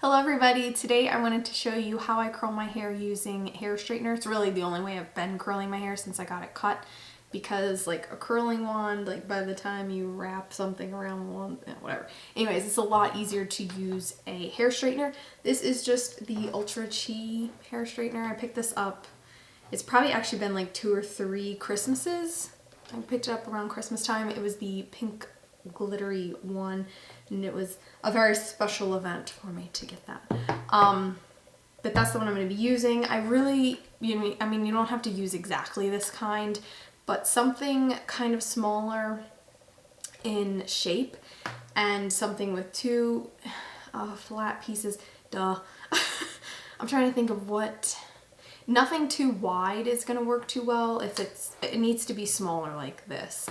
Hello everybody, today I wanted to show you how I curl my hair using hair straightener. It's really the only way I've been curling my hair since I got it cut, because like a curling wand, like by the time you wrap something around one, whatever. Anyways, it's a lot easier to use a hair straightener. This is just the Ultra Chi hair straightener. I picked this up. It's probably actually been like 2 or 3 Christmases. I picked it up around Christmas time. It was the pink glittery one, and it was a very special event for me to get that. But that's the one I'm going to be using. I really, you don't have to use exactly this kind, but something kind of smaller in shape and something with 2 flat pieces. Duh. I'm trying to think of what. Nothing too wide is going to work too well. It needs to be smaller like this.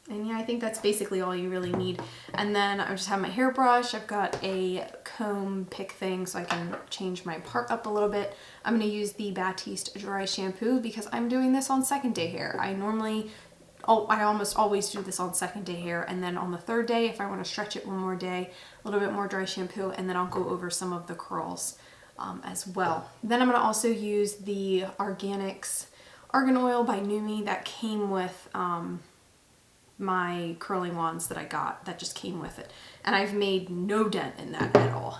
And yeah, I think that's basically all you really need. And then I just have my hairbrush. I've got a comb pick thing so I can change my part up a little bit. I'm going to use the Batiste Dry Shampoo because I'm doing this on second day hair. I almost always do this on second day hair, and then on the 3rd day, if I want to stretch it one more day, a little bit more dry shampoo, and then I'll go over some of the curls as well. Then I'm going to also use the Arganics Argan Oil by NuMe that came with my curling wands that I got, that just came with it. And I've made no dent in that at all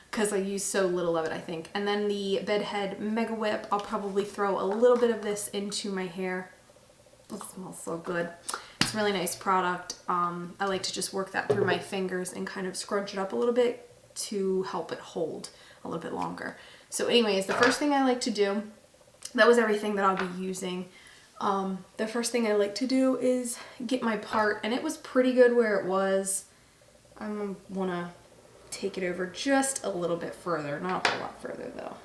because I use so little of it, I think. And then the Bedhead Mega Whip, I'll probably throw a little bit of this into my hair. It smells so good. It's a really nice product. I like to just work that through my fingers and kind of scrunch it up a little bit to help it hold a little bit longer. So anyways, the first thing I like to do, that was everything that I'll be using. The first thing I like to do is get my part, and it was pretty good where it was. I want to take it over just a little bit further, not a whole lot further though.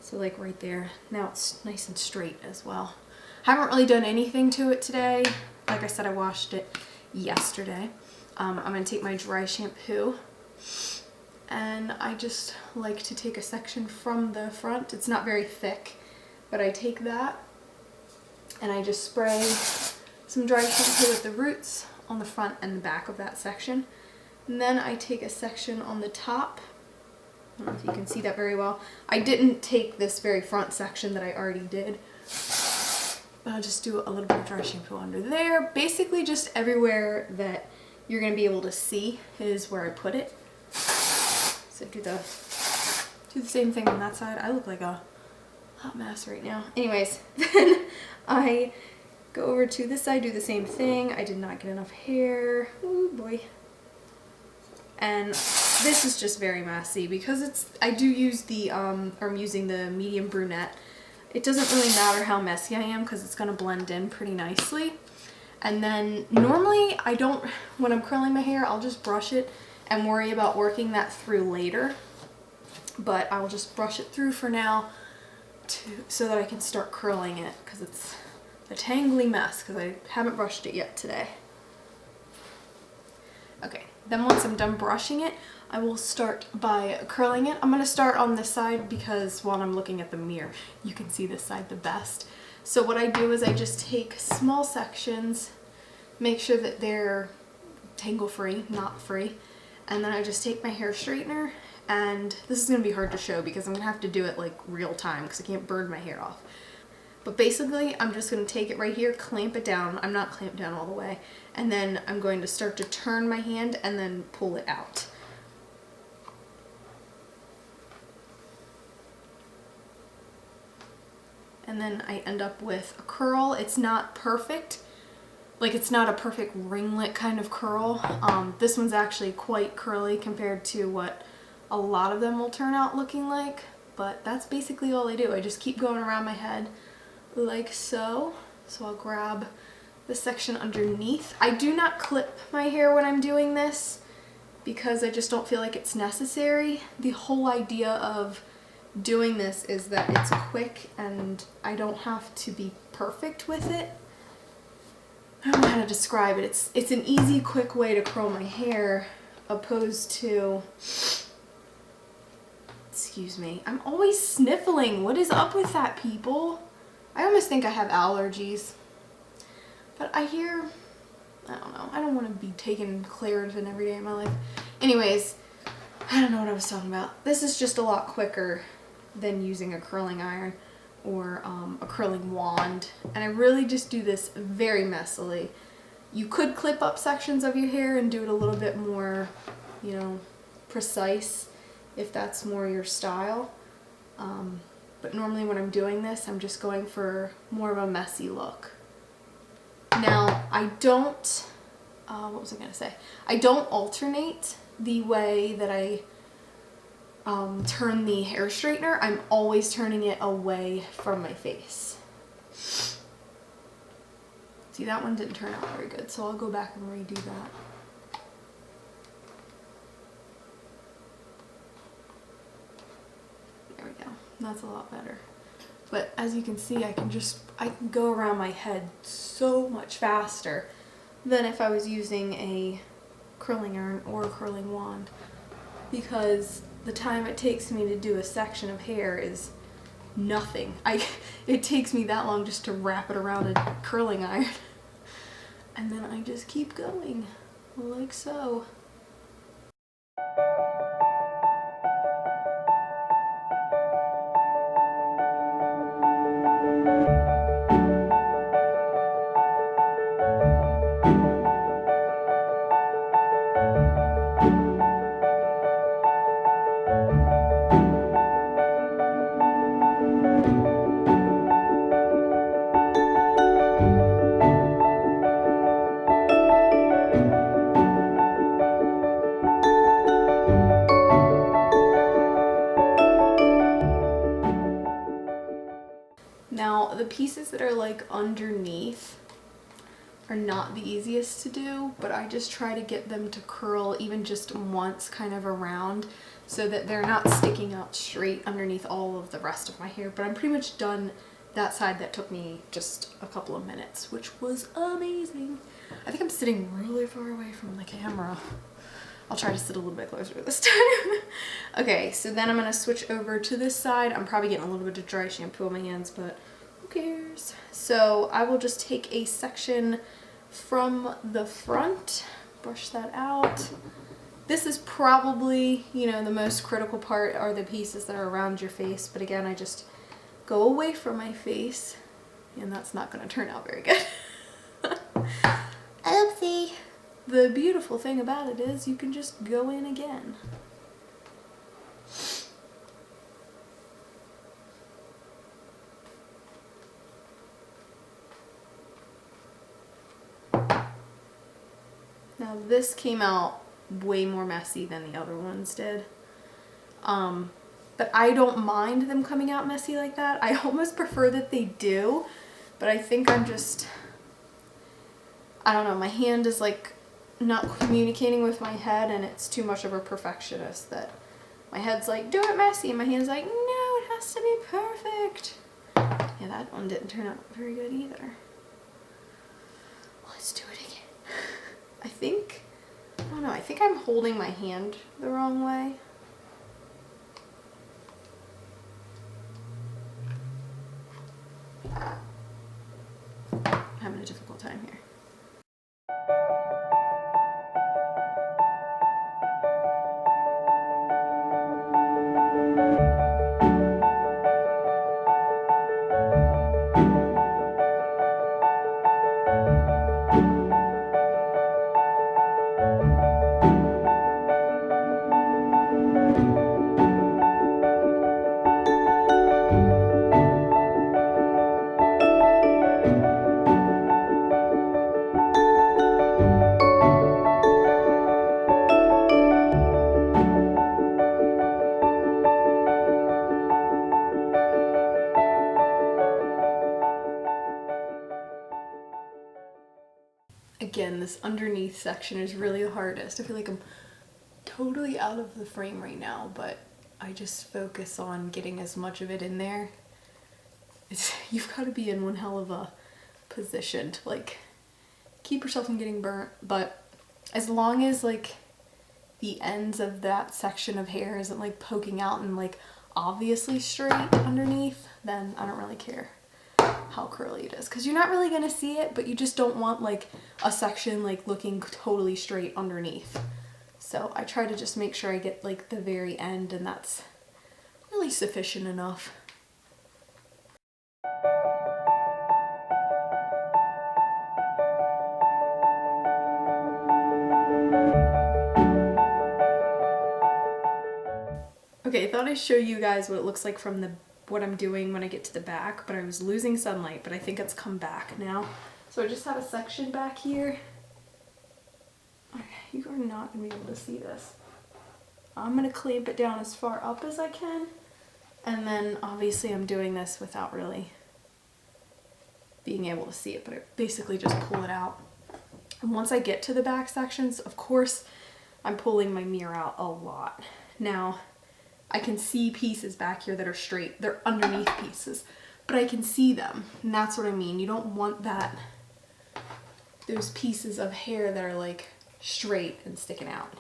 So like right there. Now it's nice and straight as well. I haven't really done anything to it today. Like I said, I washed it yesterday. I'm going to take my dry shampoo, and I just like to take a section from the front. It's not very thick, but I take that and I just spray some dry shampoo at the roots on the front and the back of that section. And then I take a section on the top. I don't know if you can see that very well. I didn't take this very front section that I already did. But I'll just do a little bit of dry shampoo under there. Basically just everywhere that you're going to be able to see is where I put it. So do the same thing on that side. I look like a hot mess right now. Anyways, then I go over to this side, do the same thing. I did not get enough hair. Oh boy. And this is just very messy because I do use the, I'm using the medium brunette. It doesn't really matter how messy I am because it's going to blend in pretty nicely. And then normally when I'm curling my hair, I'll just brush it and worry about working that through later. But I'll just brush it through for now so that I can start curling it, because it's a tangly mess because I haven't brushed it yet today. Okay, then once I'm done brushing it, I will start by curling it. I'm going to start on this side because while I'm looking at the mirror, you can see this side the best. So what I do is I just take small sections, make sure that they're tangle free, knot free, and then I just take my hair straightener. And this is going to be hard to show because I'm going to have to do it like real time because I can't burn my hair off. But basically, I'm just going to take it right here, clamp it down. I'm not clamped down all the way. And then I'm going to start to turn my hand and then pull it out. And then I end up with a curl. It's not perfect. Like, it's not a perfect ringlet kind of curl. This one's actually quite curly compared to what a lot of them will turn out looking like, but that's basically all I do. I just keep going around my head like so. So I'll grab the section underneath. I do not clip my hair when I'm doing this because I just don't feel like it's necessary. The whole idea of doing this is that it's quick and I don't have to be perfect with it. I don't know how to describe it. It's an easy, quick way to curl my hair opposed to... Excuse me. I'm always sniffling. What is up with that, people? I almost think I have allergies. But I hear, I don't know. I don't want to be taking Claritin every day of my life. Anyways, I don't know what I was talking about. This is just a lot quicker than using a curling iron or a curling wand. And I really just do this very messily. You could clip up sections of your hair and do it a little bit more, you know, precise if that's more your style. But normally when I'm doing this, I'm just going for more of a messy look. Now, I don't, what was I gonna say? I don't alternate the way that I turn the hair straightener. I'm always turning it away from my face. See, that one didn't turn out very good, so I'll go back and redo that. There we go. That's a lot better. But as you can see, I can go around my head so much faster than if I was using a curling iron or a curling wand, because the time it takes me to do a section of hair is nothing. It takes me that long just to wrap it around a curling iron. And then I just keep going, like so. Now, the pieces that are like underneath are not the easiest to do, but I just try to get them to curl even just once kind of around so that they're not sticking out straight underneath all of the rest of my hair. But I'm pretty much done that side. That took me just a couple of minutes, which was amazing. I think I'm sitting really far away from the camera. I'll try to sit a little bit closer this time. Okay, so then I'm gonna switch over to this side. I'm probably getting a little bit of dry shampoo on my hands, but who cares? So I will just take a section from the front, brush that out. This is probably, you know, the most critical part are the pieces that are around your face, but again, I just go away from my face, and that's not gonna turn out very good. Oopsie. The beautiful thing about it is you can just go in again. Now this came out way more messy than the other ones did. But I don't mind them coming out messy like that. I almost prefer that they do, but I think I'm just, I don't know, my hand is like not communicating with my head, and it's too much of a perfectionist that my head's like, do it messy, and my hand's like, no, it has to be perfect. Yeah, that one didn't turn out very good either. Let's do it again. I don't know, I think I'm holding my hand the wrong way. I'm having a difficult time here. Again, this underneath section is really the hardest. I feel like I'm totally out of the frame right now, but I just focus on getting as much of it in there. You've got to be in one hell of a position to like keep yourself from getting burnt, but as long as like the ends of that section of hair isn't like poking out and like obviously straight underneath, then I don't really care how curly it is, because you're not really gonna see it, but you just don't want like a section like looking totally straight underneath. So I try to just make sure I get like the very end, and that's really sufficient enough. Okay, I thought I'd show you guys what it looks like from what I'm doing when I get to the back, but I was losing sunlight, but I think it's come back now. So I just have a section back here. Okay, you are not gonna be able to see this. I'm gonna clamp it down as far up as I can, and then obviously I'm doing this without really being able to see it, but I basically just pull it out. And once I get to the back sections, of course, I'm pulling my mirror out a lot. Now, I can see pieces back here that are straight. They're underneath pieces, but I can see them, and that's what I mean. You don't want those pieces of hair that are like straight and sticking out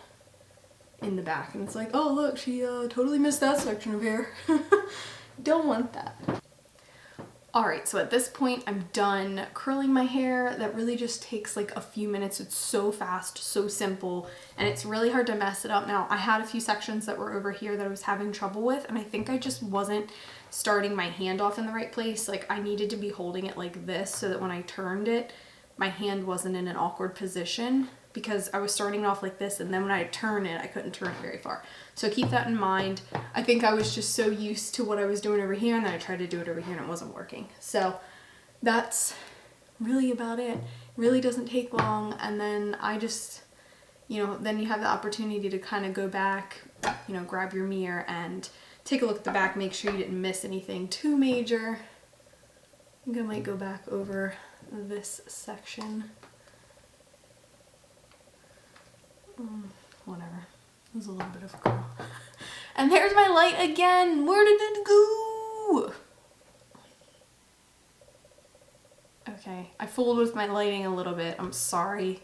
in the back, and it's like, oh look, she totally missed that section of hair. Don't want that. Alright, so at this point I'm done curling my hair. That really just takes like a few minutes. It's so fast, so simple, and it's really hard to mess it up. Now, I had a few sections that were over here that I was having trouble with, and I think I just wasn't starting my hand off in the right place. Like, I needed to be holding it like this so that when I turned it, my hand wasn't in an awkward position, because I was starting off like this, and then when I turn it, I couldn't turn it very far. So keep that in mind. I think I was just so used to what I was doing over here, and then I tried to do it over here and it wasn't working. So that's really about it. It really doesn't take long, and then I just, then you have the opportunity to kind of go back, grab your mirror and take a look at the back, make sure you didn't miss anything too major. I think I might go back over this section. Whatever. It was a little bit of a curl. And there's my light again. Where did it go? Okay, I fooled with my lighting a little bit. I'm sorry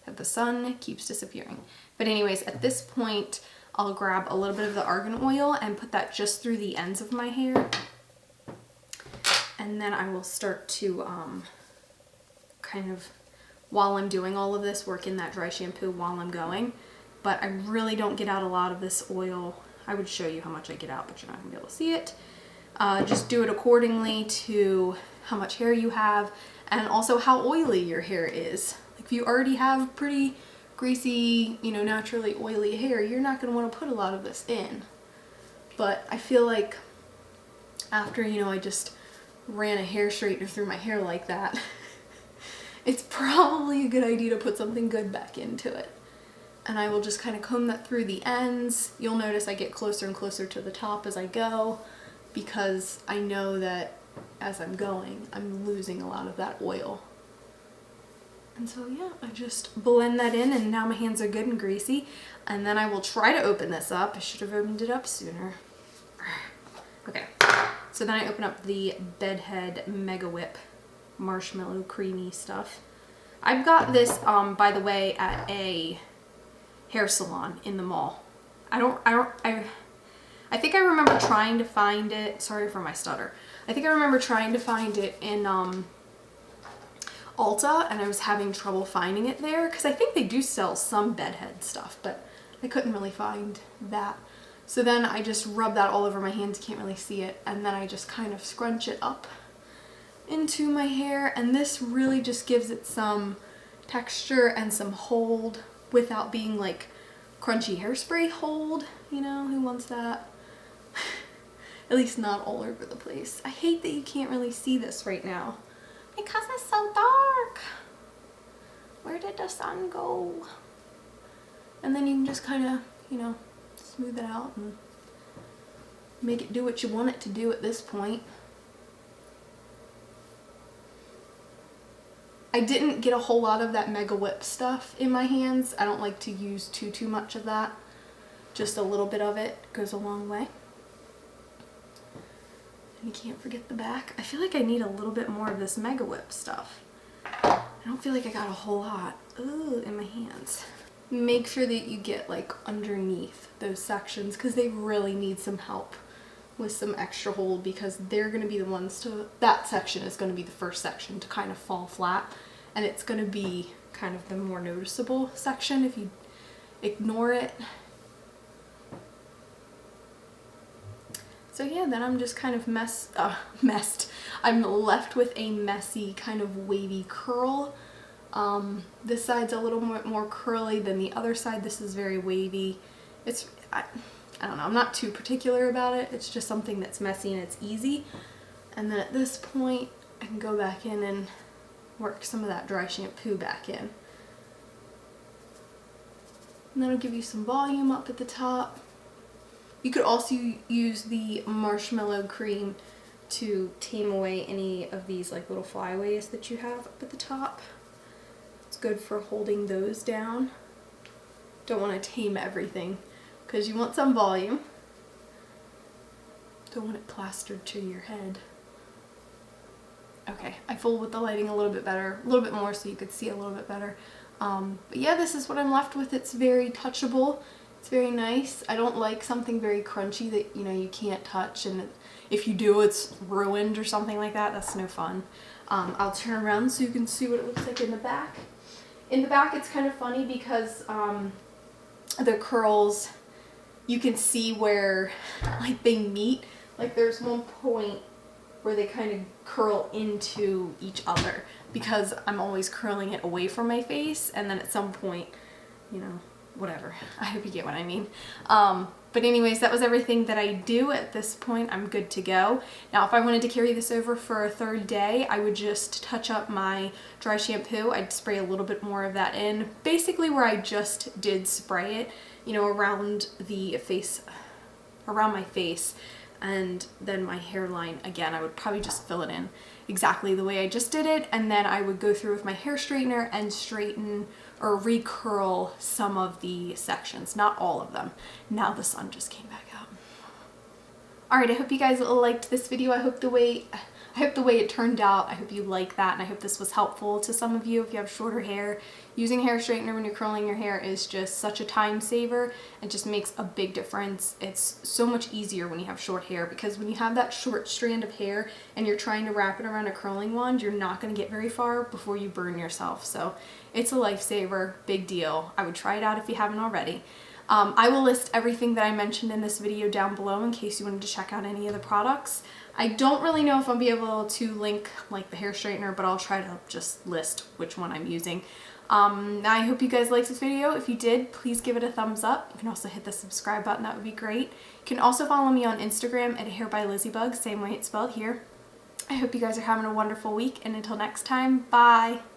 that the sun keeps disappearing. But anyways, at this point, I'll grab a little bit of the argan oil and put that just through the ends of my hair. And then I will start to kind of, while I'm doing all of this, work in that dry shampoo while I'm going. But I really don't get out a lot of this oil. I would show you how much I get out, but you're not gonna be able to see it. Just do it accordingly to how much hair you have, and also how oily your hair is. Like, if you already have pretty greasy, naturally oily hair, you're not gonna wanna put a lot of this in. But I feel like after, I just ran a hair straightener through my hair like that, it's probably a good idea to put something good back into it. And I will just kind of comb that through the ends. You'll notice I get closer and closer to the top as I go, because I know that as I'm going, I'm losing a lot of that oil. And so yeah, I just blend that in, and now my hands are good and greasy. And then I will try to open this up. I should have opened it up sooner. Okay, so then I open up the Bedhead Mega Whip marshmallow creamy stuff. I've got this, by the way, at a hair salon in the mall. I think I remember trying to find it, sorry for my stutter. I think I remember trying to find it in Ulta, and I was having trouble finding it there, because I think they do sell some bedhead stuff, but I couldn't really find that. So then I just rub that all over my hands, you can't really see it, and then I just kind of scrunch it up into my hair, and this really just gives it some texture and some hold without being like crunchy hairspray hold. Who wants that? At least not all over the place. I hate that you can't really see this right now because it's so dark. Where did the sun go? And then you can just kind of, smooth it out and make it do what you want it to do at this point. I didn't get a whole lot of that Mega Whip stuff in my hands. I don't like to use too much of that. Just a little bit of it goes a long way. And you can't forget the back. I feel like I need a little bit more of this Mega Whip stuff. I don't feel like I got a whole lot in my hands. Make sure that you get like underneath those sections, because they really need some help with some extra hold, because they're going to be the ones that section is going to be the first section to kind of fall flat, and it's going to be kind of the more noticeable section if you ignore it. So yeah, then I'm just kind of messed. I'm left with a messy kind of wavy curl. This side's a little more curly than the other side. This is very wavy. I don't know, I'm not too particular about it. It's just something that's messy and it's easy. And then at this point, I can go back in and work some of that dry shampoo back in. And that'll give you some volume up at the top. You could also use the marshmallow cream to tame away any of these like little flyaways that you have up at the top. It's good for holding those down. Don't want to tame everything because you want some volume. Don't want it plastered to your head. Okay, I fooled with the lighting a little bit better, a little bit more so you could see a little bit better. But yeah, this is what I'm left with. It's very touchable. It's very nice. I don't like something very crunchy that, you know, you can't touch, and if you do, it's ruined or something like that. That's no fun. I'll turn around so you can see what it looks like in the back. In the back, it's kind of funny because the curls, you can see where like they meet. Like there's one point where they kind of curl into each other because I'm always curling it away from my face, and then at some point, you know, whatever. I hope you get what I mean. But anyways, that was everything that I do. At this point, I'm good to go. Now, if I wanted to carry this over for a third day, I would just touch up my dry shampoo. I'd spray a little bit more of that in, basically where I just did spray it, you know, around the face, around my face, and then my hairline. Again, I would probably just fill it in exactly the way I just did it, and then I would go through with my hair straightener and straighten or recurl some of the sections, not all of them. Now the sun just came back out. All right, I hope you guys liked this video. I hope the way it turned out, I hope you like that, and I hope this was helpful to some of you if you have shorter hair. Using hair straightener when you're curling your hair is just such a time saver. It just makes a big difference. It's so much easier when you have short hair, because when you have that short strand of hair and you're trying to wrap it around a curling wand, you're not going to get very far before you burn yourself. So it's a lifesaver, big deal. I would try it out if you haven't already. I will list everything that I mentioned in this video down below in case you wanted to check out any of the products. I don't really know if I'll be able to link like the hair straightener, but I'll try to just list which one I'm using. I hope you guys liked this video. If you did, please give it a thumbs up. You can also hit the subscribe button, that would be great. You can also follow me on Instagram at hairbylizzybug, same way it's spelled here. I hope you guys are having a wonderful week, and until next time, bye!